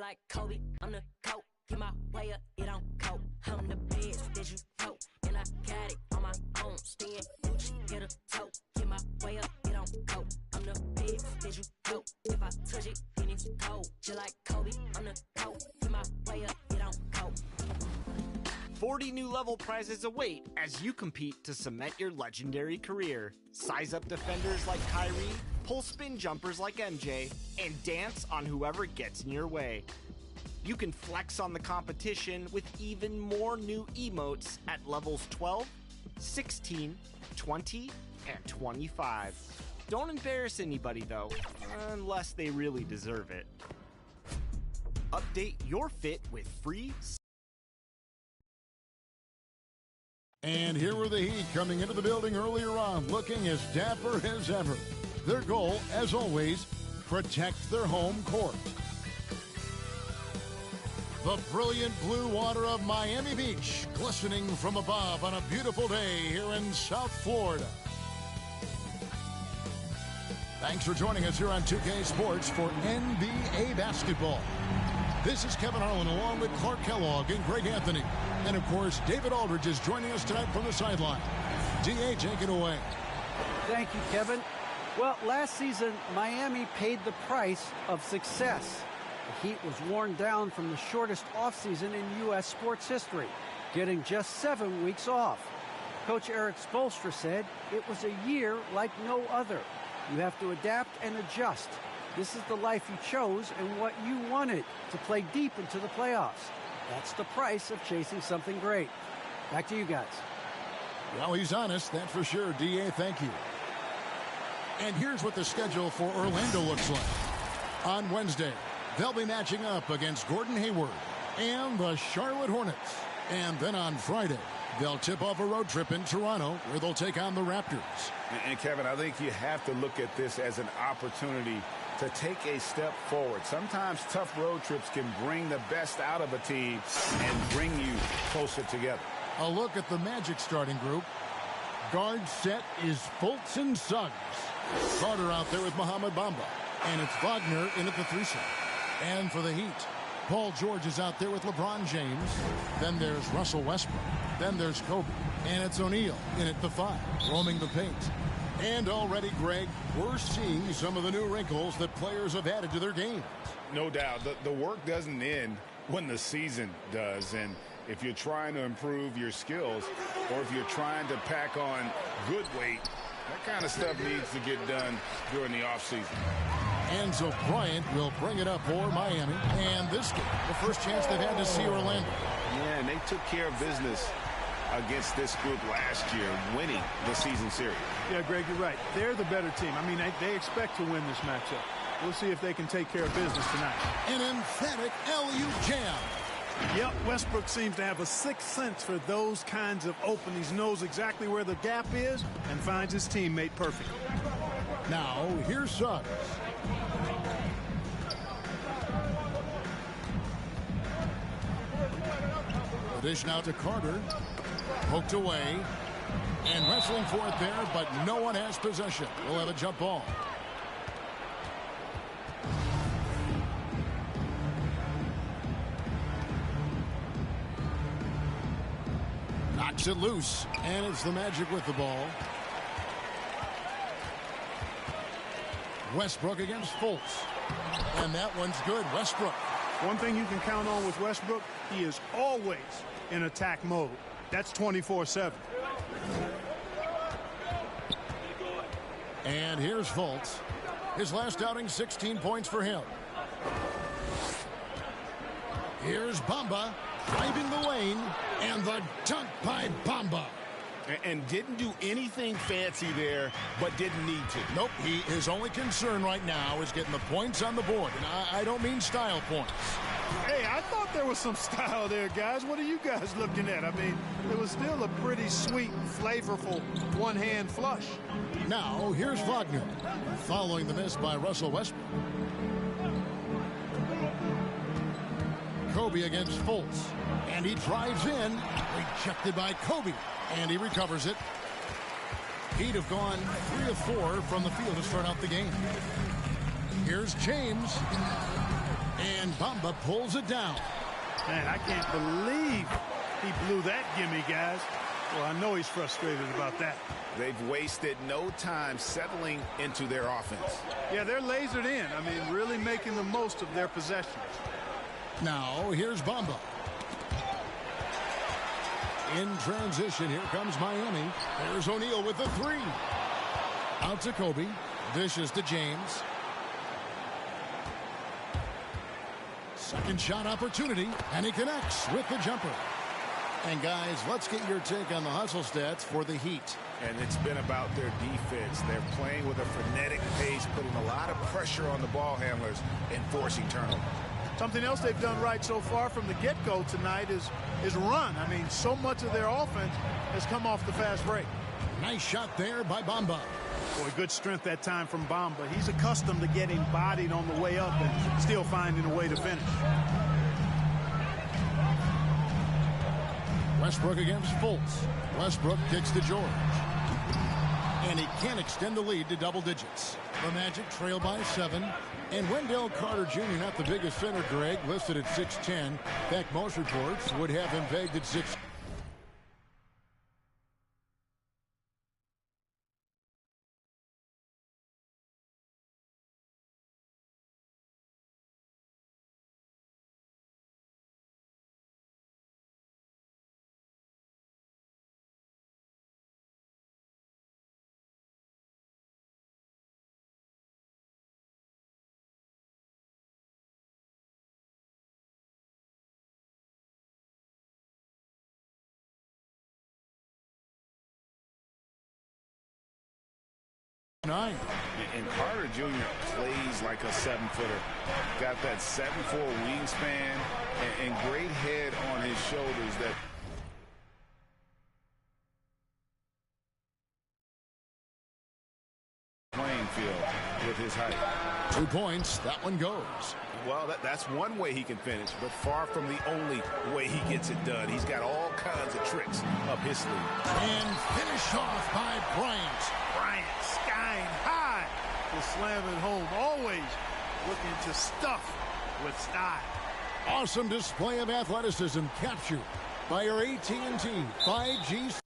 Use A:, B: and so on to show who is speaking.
A: like Kobe, I'm the GOAT. Get my way up, it don't cope. I'm the bed that you tote, and I got it on my own. Staying Gucci, get a tote. Get my way up, it don't cope. I'm the bed that you tote. If I touch it, then it's cold. Just like Kobe, I'm the GOAT. Get my way up, it don't cope.
B: 40 new level prizes await as you compete to cement your legendary career. Size up defenders like Kyrie, pull spin jumpers like MJ, and dance on whoever gets in your way. You can flex on the competition with even more new emotes at levels 12, 16, 20, and 25. Don't embarrass anybody though, unless they really deserve it. Update your fit with free.
C: And here were the Heat coming into the building earlier on, looking as dapper as ever. Their goal, as always, protect their home court. The brilliant blue water of Miami Beach, glistening from above on a beautiful day here in South Florida. Thanks for joining us here on 2K Sports for NBA basketball. This is Kevin Harlan along with Clark Kellogg and Greg Anthony. And, of course, David Aldridge is joining us tonight from the sideline. D.A., take it away.
D: Thank you, Kevin. Well, last season, Miami paid the price of success. The Heat was worn down from the shortest offseason in U.S. sports history, getting just 7 weeks off. Coach Eric Spoelstra said it was a year like no other. You have to adapt and adjust. This is the life you chose and what you wanted, to play deep into the playoffs. That's the price of chasing something great. Back to you guys.
C: Well, he's honest, that's for sure. D.A., thank you. And here's what the schedule for Orlando looks like. On Wednesday, they'll be matching up against Gordon Hayward and the Charlotte Hornets. And then on Friday, they'll tip off a road trip in Toronto where they'll take on the Raptors.
E: And Kevin, I think you have to look at this as an opportunity to take a step forward. Sometimes tough road trips can bring the best out of a team and bring you closer together.
C: A look at the Magic starting group. Guard set is Fultz and Suggs. Carter out there with Mohamed Bamba. And it's Wagner in at the 3-set. And for the Heat, Paul George is out there with LeBron James. Then there's Russell Westbrook. Then there's Kobe. And it's O'Neal in at the 5, roaming the paint. And already, Greg, we're seeing some of the new wrinkles that players have added to their games.
E: No doubt. The work doesn't end when the season does. And if you're trying to improve your skills or if you're trying to pack on good weight, that kind of stuff needs to get done during the offseason.
C: Enzo Bryant will bring it up for Miami. And this game, the first chance they've had to see Orlando.
E: Yeah, and they took care of business against this group last year, winning the season series.
F: Yeah, Greg, you're right. They're the better team. I mean, they expect to win this matchup. We'll see if they can take care of business tonight.
C: An emphatic LU jam.
F: Yep, Westbrook seems to have a sixth sense for those kinds of openings, knows exactly where the gap is, and finds his teammate perfect.
C: Now, here's Suggs. The dish now to Carter. Poked away. And wrestling for it there, but no one has possession. We'll have a jump ball. Knocks it loose, and it's the Magic with the ball. Westbrook against Fultz. And that one's good. Westbrook.
F: One thing you can count on with Westbrook, he is always in attack mode. That's 24/7.
C: And here's Fultz. His last outing, 16 points for him. Here's Bamba driving the lane, and the dunk by Bamba.
E: And didn't do anything fancy there, but didn't need to.
C: Nope, his only concern right now is getting the points on the board. And I don't mean style points.
F: Hey, I thought there was some style there, guys. What are you guys looking at? I mean, it was still a pretty sweet, flavorful one-hand flush.
C: Now, here's Wagner, following the miss by Russell Westbrook. Kobe against Fultz, and he drives in, rejected by Kobe, and he recovers it. Heat have gone 3 of 4 from the field to start out the game. Here's James. And Bamba pulls it down.
F: Man, I can't believe he blew that gimme, guys. Well, I know he's frustrated about that.
E: They've wasted no time settling into their offense.
F: Yeah, they're lasered in. I mean, really making the most of their possessions.
C: Now, here's Bamba. In transition, here comes Miami. There's O'Neal with the three. Out to Kobe. Dishes to James. Second shot opportunity, and he connects with the jumper. And guys, let's get your take on the hustle stats for the Heat.
E: And it's been about their defense. They're playing with a frenetic pace, putting a lot of pressure on the ball handlers and forcing turnovers.
F: Something else they've done right so far from the get-go tonight is run. I mean, so much of their offense has come off the fast break.
C: Nice shot there by Bamba.
F: Boy, good strength that time from Bamba. He's accustomed to getting bodied on the way up and still finding a way to finish.
C: Westbrook against Fultz. Westbrook kicks to George. And he can't extend the lead to double digits. The Magic trail by 7. And Wendell Carter Jr., not the biggest center, Greg, listed at 6'10". In fact, most reports would have him pegged at 6.
E: And Carter Jr. plays like a 7-footer. Got that 7'4" wingspan and great head on his shoulders that playing field with his height.
C: 2 points. That one goes.
E: Well, that's one way he can finish, but far from the only way he gets it done. He's got all kinds of tricks up his sleeve.
C: And finish off by Bryant.
F: Bryant skying high to slam it home. Always looking to stuff with style.
C: Awesome display of athleticism captured by our AT&T 5G.